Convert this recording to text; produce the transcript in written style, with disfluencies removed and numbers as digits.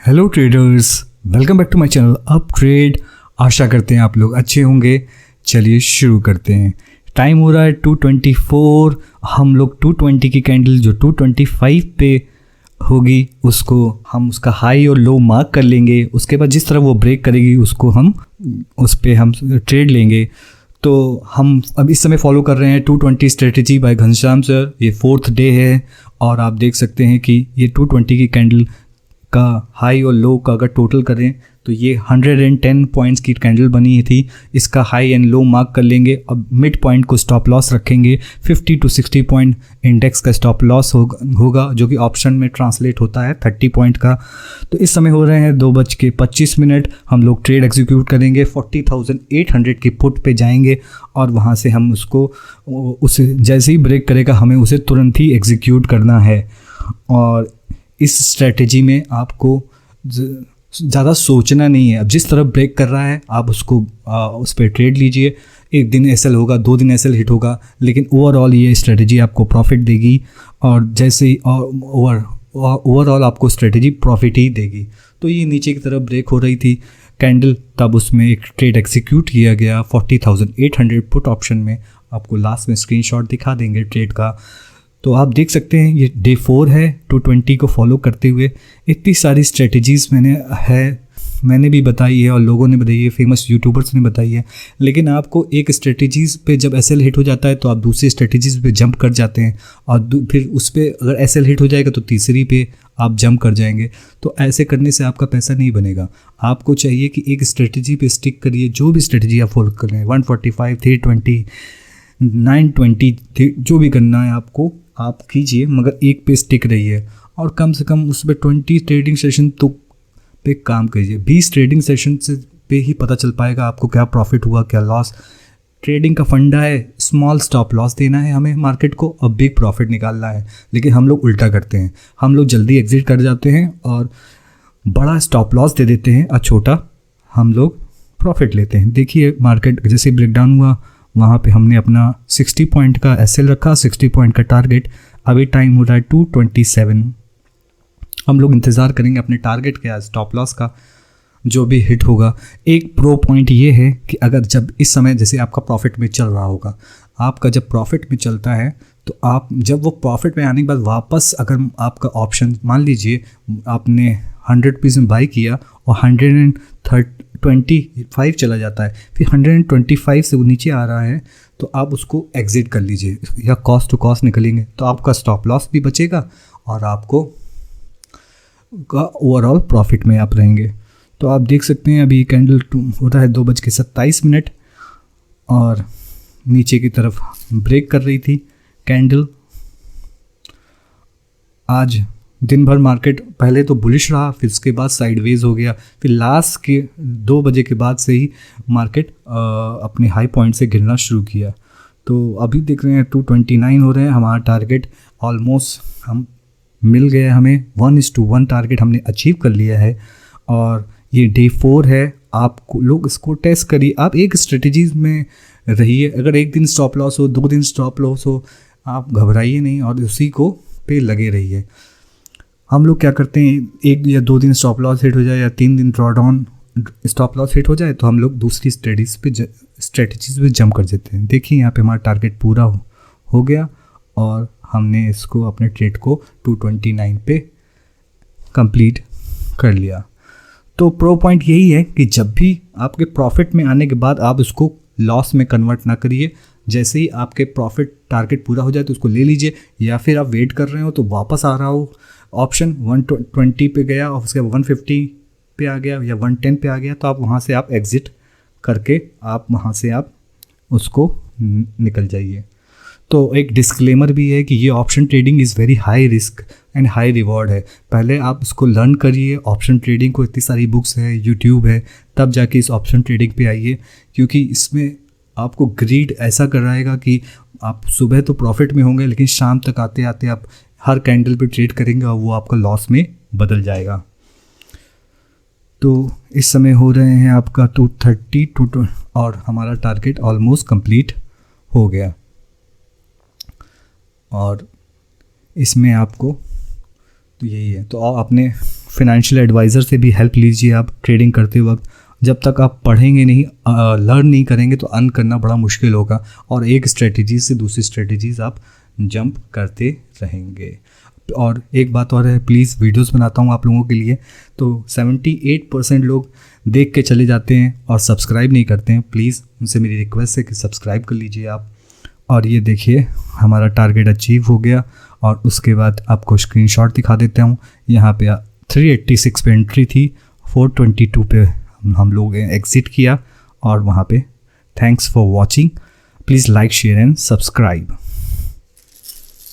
Hello traders, welcome back to my channel up trade. आशा करते हैं आप लोग अच्छे होंगे। चलिए शुरू करते हैं। टाइम हो रहा है 2:24। हम लोग 220 की कैंडल जो 225 पे होगी उसका हाई और लो मार्क कर लेंगे। उसके बाद जिस तरह वो ब्रेक करेगी उस पर हम ट्रेड लेंगे। तो हम अब इस समय फॉलो कर रहे हैं 220 स्ट्रेटजी बाय घनश्याम सर। ये 4th डे है और आप देख सकते हैं कि ये 220 की कैंडल का हाई और लो का अगर टोटल करें तो ये 110 पॉइंट्स की कैंडल बनी थी। इसका हाई एंड लो मार्क कर लेंगे। अब मिड पॉइंट को स्टॉप लॉस रखेंगे। 50 to 60 पॉइंट इंडेक्स का स्टॉप लॉस होगा जो कि ऑप्शन में ट्रांसलेट होता है 30 पॉइंट का। तो इस समय हो रहे हैं 2:25। हम लोग ट्रेड एग्जीक्यूट करेंगे। 40,800 की पुट पे जाएंगे और वहाँ से हम उसे जैसे ही ब्रेक करेगा हमें उसे तुरंत ही एग्जीक्यूट करना है। और इस स्ट्रेटजी में आपको ज़्यादा सोचना नहीं है। अब जिस तरह ब्रेक कर रहा है आप उस पर ट्रेड लीजिए। एक दिन एसएल होगा, 2 दिन एसएल हिट होगा, लेकिन ओवरऑल ये स्ट्रेटजी आपको प्रॉफिट देगी। और जैसे ही ओवरऑल आपको स्ट्रेटजी प्रॉफिट ही देगी। तो ये नीचे की तरफ ब्रेक हो रही थी कैंडल, तब उसमें एक ट्रेड एग्जीक्यूट किया गया 40,800 पुट ऑप्शन में। आपको लास्ट में स्क्रीनशॉट दिखा देंगे ट्रेड का। तो आप देख सकते हैं ये डे 4 है 220 को फॉलो करते हुए। इतनी सारी स्ट्रेटजीज़ मैंने भी बताई है और लोगों ने बताई है, फेमस यूट्यूबर्स ने बताई है। लेकिन आपको एक स्ट्रेटजीज़ पे जब एसएल हिट हो जाता है तो आप दूसरी स्ट्रेटजीज़ पे जंप कर जाते हैं और फिर उस पर अगर एसएल हिट हो जाएगा तो तीसरी पे आप जंप कर जाएंगे। तो ऐसे करने से आपका पैसा नहीं बनेगा। आपको चाहिए कि एक स्ट्रेटजी पे स्टिक करिए। जो भी स्ट्रेटजी आप फॉलो कर रहे हैं 145, 320, 920 जो भी करना है आपको आप कीजिए, मगर एक पे स्टिक रहिए और कम से कम उस पर 20 ट्रेडिंग सेशन तो पे काम कीजिए। 20 ट्रेडिंग सेशन से पे ही पता चल पाएगा आपको क्या प्रॉफिट हुआ क्या लॉस। ट्रेडिंग का फंडा है स्मॉल स्टॉप लॉस देना है हमें मार्केट को और बिग प्रॉफिट निकालना है। लेकिन हम लोग उल्टा करते हैं, हम लोग जल्दी एग्जिट कर जाते हैं और बड़ा स्टॉप लॉस दे देते हैं और छोटा हम लोग प्रॉफिट लेते हैं। देखिए मार्केट जैसे ब्रेकडाउन हुआ वहाँ पे हमने अपना 60 पॉइंट का एसएल रखा, 60 पॉइंट का टारगेट। अभी टाइम हो रहा है 2:27। हम लोग इंतज़ार करेंगे अपने टारगेट का, स्टॉप लॉस का जो भी हिट होगा। एक प्रो पॉइंट ये है कि अगर जब इस समय जैसे आपका प्रॉफिट में चल रहा होगा, आपका जब प्रॉफिट में चलता है तो आप जब वो प्रॉफिट में आने के बाद वापस अगर आपका ऑप्शन मान लीजिए आपने 100 रुपीज़ में बाई किया और 125 चला जाता है, फिर 125 से वो नीचे आ रहा है तो आप उसको एग्जिट कर लीजिए या कॉस्ट टू कॉस्ट निकलेंगे तो आपका स्टॉप लॉस भी बचेगा और आपको का ओवरऑल प्रॉफिट में आप रहेंगे। तो आप देख सकते हैं अभी कैंडल हो रहा है 2:27 और नीचे की तरफ ब्रेक कर रही थी कैंडल। आज दिन भर मार्केट पहले तो बुलिश रहा, फिर उसके बाद साइडवेज हो गया, फिर लास्ट के 2 बजे के बाद से ही मार्केट अपने हाई पॉइंट से गिरना शुरू किया। तो अभी देख रहे हैं 229 हो रहे हैं। हमारा टारगेट ऑलमोस्ट हम मिल गया, हमें 1:1 टारगेट हमने अचीव कर लिया है। और ये डे 4 है। आप लोग इसको टेस्ट करिए। आप एक स्ट्रेटजीज में रहिए। अगर एक दिन स्टॉप लॉस हो, 2 दिन स्टॉप लॉस हो, आप घबराइए नहीं और उसी को पे लगे रहिए। हम लोग क्या करते हैं, 1 या 2 दिन स्टॉप लॉस हिट हो जाए या 3 दिन ड्रॉडाउन स्टॉप लॉस हिट हो जाए तो हम लोग दूसरी स्ट्रेटजीज पे जंप कर देते हैं। देखिए यहाँ पे हमारा टारगेट पूरा हो गया और हमने इसको अपने ट्रेड को 229 पे कंप्लीट कर लिया। तो प्रो पॉइंट यही है कि जब भी आपके प्रॉफिट में आने के बाद आप उसको लॉस में कन्वर्ट ना करिए। जैसे ही आपके प्रॉफिट टारगेट पूरा हो जाए तो उसको ले लीजिए, या फिर आप वेट कर रहे हो तो वापस आ रहा हो ऑप्शन 120 पे गया और उसके 150 पे आ गया या 110 पे आ गया तो आप वहाँ से आप एग्ज़िट करके आप वहाँ से आप उसको निकल जाइए। तो एक डिस्क्लेमर भी है कि ये option trading is very high risk and high reward है। पहले आप इसको लर्न करिए ऑप्शन ट्रेडिंग को। इतनी सारी बुक्स है, यूट्यूब है, तब जाके इस ऑप्शन ट्रेडिंग पे आइए, क्योंकि इसमें आपको ग्रीड ऐसा कराएगा कि आप सुबह तो प्रॉफिट में होंगे लेकिन शाम तक आते आते आप हर कैंडल पे ट्रेड करेंगे और वो आपका लॉस में बदल जाएगा। तो इस समय हो रहे हैं आपका 230 और हमारा टारगेट ऑलमोस्ट कंप्लीट हो गया। और इसमें आपको तो यही है। तो आप अपने फाइनेंशियल एडवाइज़र से भी हेल्प लीजिए आप ट्रेडिंग करते वक्त। जब तक आप पढ़ेंगे नहीं, लर्न नहीं करेंगे तो अर्न करना बड़ा मुश्किल होगा, और एक स्ट्रेटजी से दूसरी स्ट्रेटजीज़ आप जंप करते रहेंगे। और एक बात और है, प्लीज़ वीडियोस बनाता हूँ आप लोगों के लिए, तो 78% लोग देख के चले जाते हैं और सब्सक्राइब नहीं करते हैं। प्लीज़ उनसे मेरी रिक्वेस्ट है कि सब्सक्राइब कर लीजिए आप। और ये देखिए हमारा टारगेट अचीव हो गया, और उसके बाद आपको स्क्रीनशॉट दिखा देता हूँ। यहाँ पे 386 पे एंट्री थी, 422 पे हम लोग एग्ज़िट किया, और वहाँ पे thanks for watching. Please like, share and subscribe.